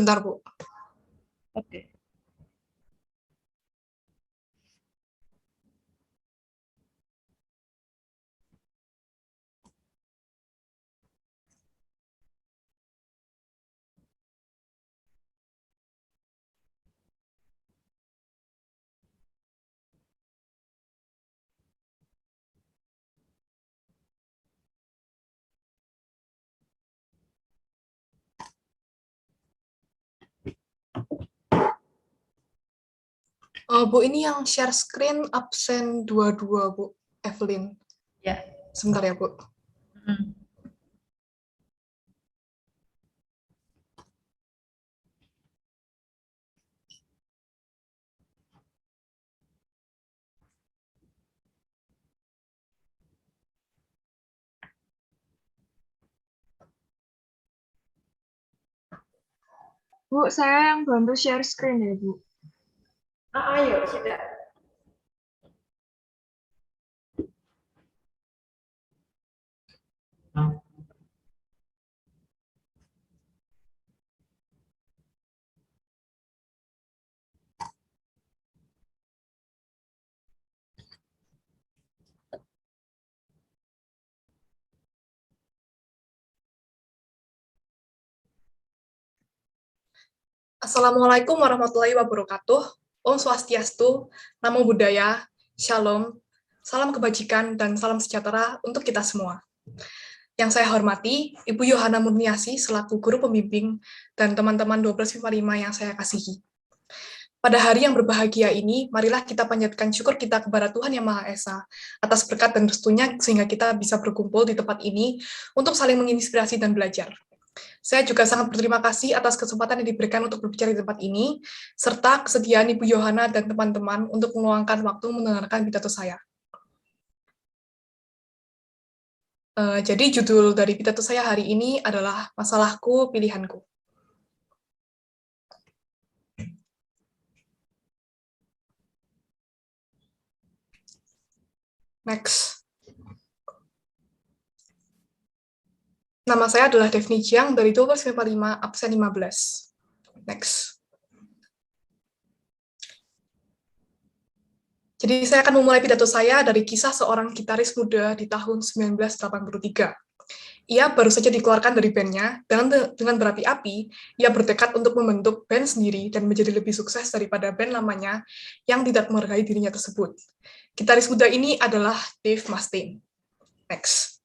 sebentar, Bu. Oke. Bu, ini yang share screen absen 22, Bu. Evelyn. Ya. Sebentar ya, Bu. Bu, saya yang bantu share screen ya, Bu. Ayo, sudah. Assalamualaikum warahmatullahi wabarakatuh. Om Swastiastu, Namo Buddhaya, Shalom, salam kebajikan, dan salam sejahtera untuk kita semua. Yang saya hormati, Ibu Yohana Murniasi selaku guru pembimbing dan teman-teman 1255 yang saya kasihi. Pada hari yang berbahagia ini, marilah kita panjatkan syukur kita kepada Tuhan Yang Maha Esa atas berkat dan restunya sehingga kita bisa berkumpul di tempat ini untuk saling menginspirasi dan belajar. Saya juga sangat berterima kasih atas kesempatan yang diberikan untuk berbicara di tempat ini, serta kesediaan Ibu Yohana dan teman-teman untuk meluangkan waktu mendengarkan pidato saya. Jadi judul dari pidato saya hari ini adalah Masalahku, Pilihanku. Next. Nama saya adalah Devni Jiang dari 1255 absen 15. Next. Jadi saya akan memulai pidato saya dari kisah seorang gitaris muda di tahun 1983. Ia baru saja dikeluarkan dari bandnya, dan dengan berapi-api, ia bertekad untuk membentuk band sendiri dan menjadi lebih sukses daripada band lamanya yang tidak menghargai dirinya tersebut. Gitaris muda ini adalah Dave Mustaine. Next.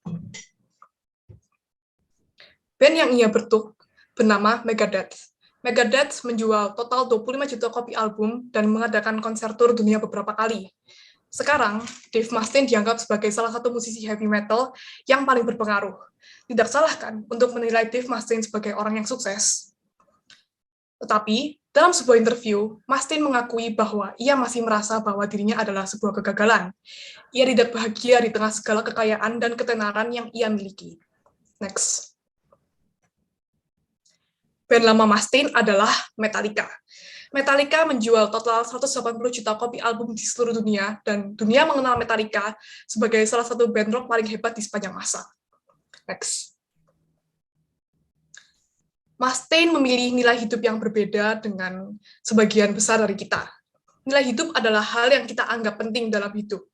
Band yang ia bentuk bernama Megadeth. Megadeth menjual total 25 juta kopi album dan mengadakan konser tur dunia beberapa kali. Sekarang, Dave Mustaine dianggap sebagai salah satu musisi heavy metal yang paling berpengaruh. Tidak salah kan untuk menilai Dave Mustaine sebagai orang yang sukses? Tetapi, dalam sebuah interview, Mustaine mengakui bahwa ia masih merasa bahwa dirinya adalah sebuah kegagalan. Ia tidak bahagia di tengah segala kekayaan dan ketenaran yang ia miliki. Next. Band lama Mustaine adalah Metallica. Metallica menjual total 180 juta kopi album di seluruh dunia, dan dunia mengenal Metallica sebagai salah satu band rock paling hebat di sepanjang masa. Next. Mustaine memilih nilai hidup yang berbeda dengan sebagian besar dari kita. Nilai hidup adalah hal yang kita anggap penting dalam hidup.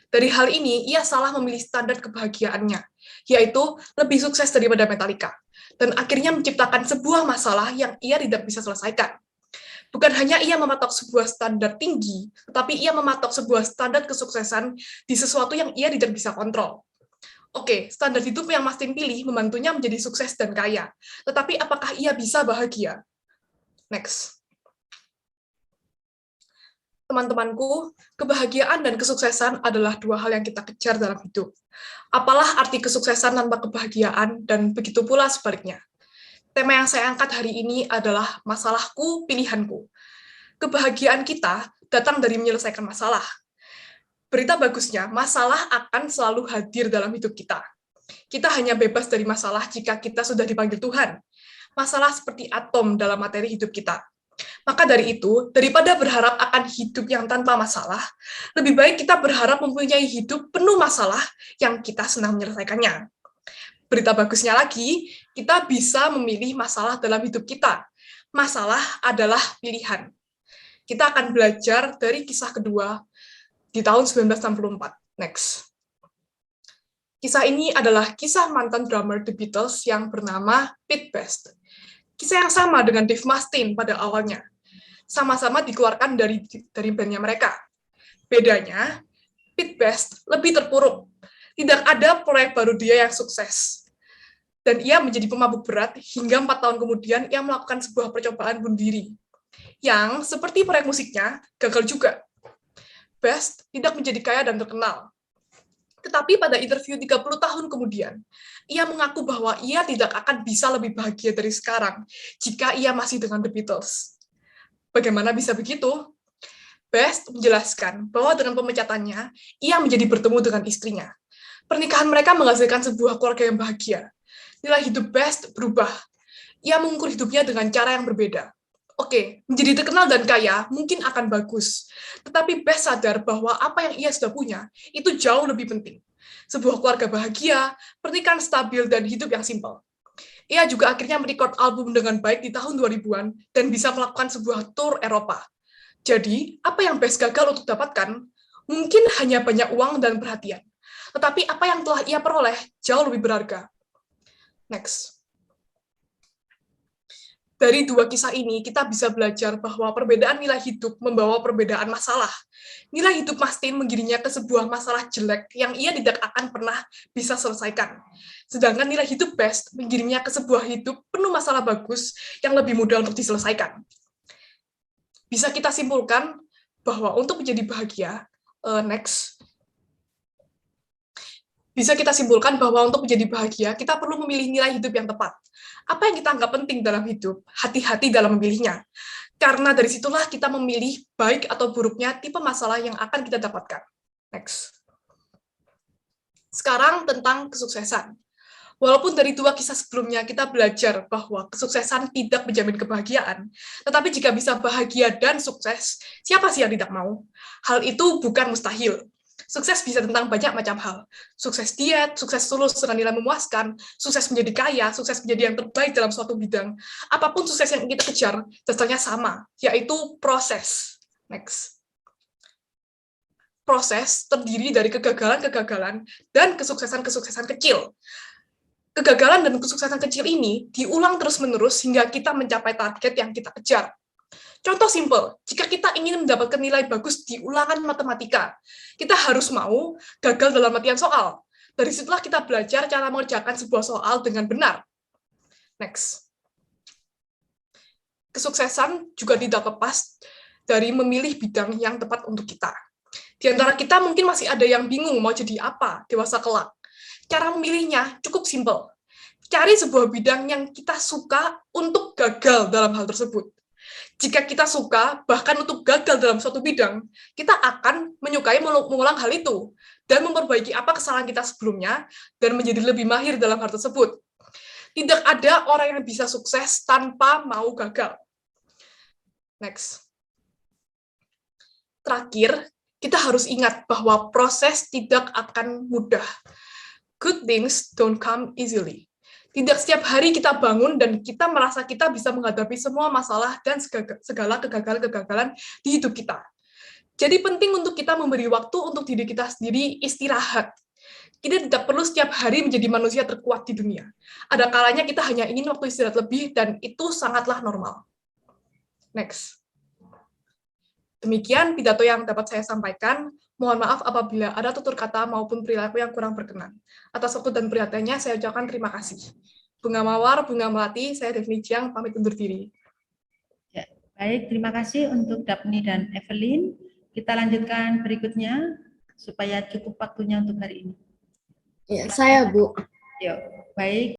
Dari hal ini, ia salah memilih standar kebahagiaannya, yaitu lebih sukses daripada Metallica, dan akhirnya menciptakan sebuah masalah yang ia tidak bisa selesaikan. Bukan hanya ia mematok sebuah standar tinggi, tetapi ia mematok sebuah standar kesuksesan di sesuatu yang ia tidak bisa kontrol. Oke, standar hidup yang Mustaine pilih membantunya menjadi sukses dan kaya, tetapi apakah ia bisa bahagia? Next. Teman-temanku, kebahagiaan dan kesuksesan adalah dua hal yang kita kejar dalam hidup. Apalah arti kesuksesan tanpa kebahagiaan, dan begitu pula sebaliknya. Tema yang saya angkat hari ini adalah masalahku, pilihanku. Kebahagiaan kita datang dari menyelesaikan masalah. Berita bagusnya, masalah akan selalu hadir dalam hidup kita. Kita hanya bebas dari masalah jika kita sudah dipanggil Tuhan. Masalah seperti atom dalam materi hidup kita. Maka dari itu, daripada berharap akan hidup yang tanpa masalah, lebih baik kita berharap mempunyai hidup penuh masalah yang kita senang menyelesaikannya. Berita bagusnya lagi, kita bisa memilih masalah dalam hidup kita. Masalah adalah pilihan. Kita akan belajar dari kisah kedua di tahun 1964. Next. Kisah ini adalah kisah mantan drummer The Beatles yang bernama Pete Best. Kisah yang sama dengan Dave Mustaine pada awalnya. Sama-sama dikeluarkan dari bandnya mereka. Bedanya, Pete Best lebih terpuruk. Tidak ada proyek baru dia yang sukses. Dan ia menjadi pemabuk berat hingga 4 tahun kemudian ia melakukan sebuah percobaan bunuh diri. Yang, seperti proyek musiknya, gagal juga. Best tidak menjadi kaya dan terkenal. Tetapi pada interview 30 tahun kemudian, ia mengaku bahwa ia tidak akan bisa lebih bahagia dari sekarang jika ia masih dengan The Beatles. Bagaimana bisa begitu? Best menjelaskan bahwa dengan pemecatannya, ia menjadi bertemu dengan istrinya. Pernikahan mereka menghasilkan sebuah keluarga yang bahagia. Nilai hidup Best berubah. Ia mengukur hidupnya dengan cara yang berbeda. Oke, menjadi terkenal dan kaya mungkin akan bagus, tetapi Best sadar bahwa apa yang ia sudah punya itu jauh lebih penting. Sebuah keluarga bahagia, pernikahan stabil, dan hidup yang simpel. Ia juga akhirnya merekod album dengan baik di tahun 2000-an dan bisa melakukan sebuah tour Eropa. Jadi, apa yang Best gagal untuk dapatkan? Mungkin hanya banyak uang dan perhatian. Tetapi apa yang telah ia peroleh jauh lebih berharga. Next. Dari dua kisah ini, kita bisa belajar bahwa perbedaan nilai hidup membawa perbedaan masalah. Nilai hidup Mustaine menggiringnya ke sebuah masalah jelek yang ia tidak akan pernah bisa selesaikan. Sedangkan nilai hidup Best menggiringnya ke sebuah hidup penuh masalah bagus yang lebih mudah untuk diselesaikan. Bisa kita simpulkan bahwa untuk menjadi bahagia, bisa kita simpulkan bahwa untuk menjadi bahagia, kita perlu memilih nilai hidup yang tepat. Apa yang kita anggap penting dalam hidup, hati-hati dalam memilihnya. Karena dari situlah kita memilih baik atau buruknya tipe masalah yang akan kita dapatkan. Next. Sekarang tentang kesuksesan. Walaupun dari dua kisah sebelumnya kita belajar bahwa kesuksesan tidak menjamin kebahagiaan, tetapi jika bisa bahagia dan sukses, siapa sih yang tidak mau? Hal itu bukan mustahil. Sukses bisa tentang banyak macam hal. Sukses diet, sukses lulus dengan nilai memuaskan, sukses menjadi kaya, sukses menjadi yang terbaik dalam suatu bidang. Apapun sukses yang kita kejar, dasarnya sama, yaitu proses. Next. Proses terdiri dari kegagalan-kegagalan dan kesuksesan-kesuksesan kecil. Kegagalan dan kesuksesan kecil ini diulang terus-menerus hingga kita mencapai target yang kita kejar. Contoh simpel, jika kita ingin mendapatkan nilai bagus di ulangan matematika, kita harus mau gagal dalam latihan soal. Dari situlah kita belajar cara mengerjakan sebuah soal dengan benar. Next. Kesuksesan juga tidak lepas dari memilih bidang yang tepat untuk kita. Di antara kita mungkin masih ada yang bingung mau jadi apa dewasa kelak. Cara memilihnya cukup simpel. Cari sebuah bidang yang kita suka untuk gagal dalam hal tersebut. Jika kita suka, bahkan untuk gagal dalam suatu bidang, kita akan menyukai mengulang hal itu, dan memperbaiki apa kesalahan kita sebelumnya, dan menjadi lebih mahir dalam hal tersebut. Tidak ada orang yang bisa sukses tanpa mau gagal. Next. Terakhir, kita harus ingat bahwa proses tidak akan mudah. Good things don't come easily. Tidak setiap hari kita bangun dan kita merasa kita bisa menghadapi semua masalah dan segala kegagalan-kegagalan di hidup kita. Jadi penting untuk kita memberi waktu untuk diri kita sendiri istirahat. Kita tidak perlu setiap hari menjadi manusia terkuat di dunia. Ada kalanya kita hanya ingin waktu istirahat lebih dan itu sangatlah normal. Next. Demikian pidato yang dapat saya sampaikan. Mohon maaf apabila ada tutur kata maupun perilaku yang kurang berkenan. Atas waktu dan perhatiannya, saya ucapkan terima kasih. Bunga Mawar, Bunga Melati, saya Devni Jiang, pamit undur diri. Ya, baik, terima kasih untuk Daphne dan Evelyn. Kita lanjutkan berikutnya, supaya cukup waktunya untuk hari ini. Ya, saya Bu. Yuk, baik.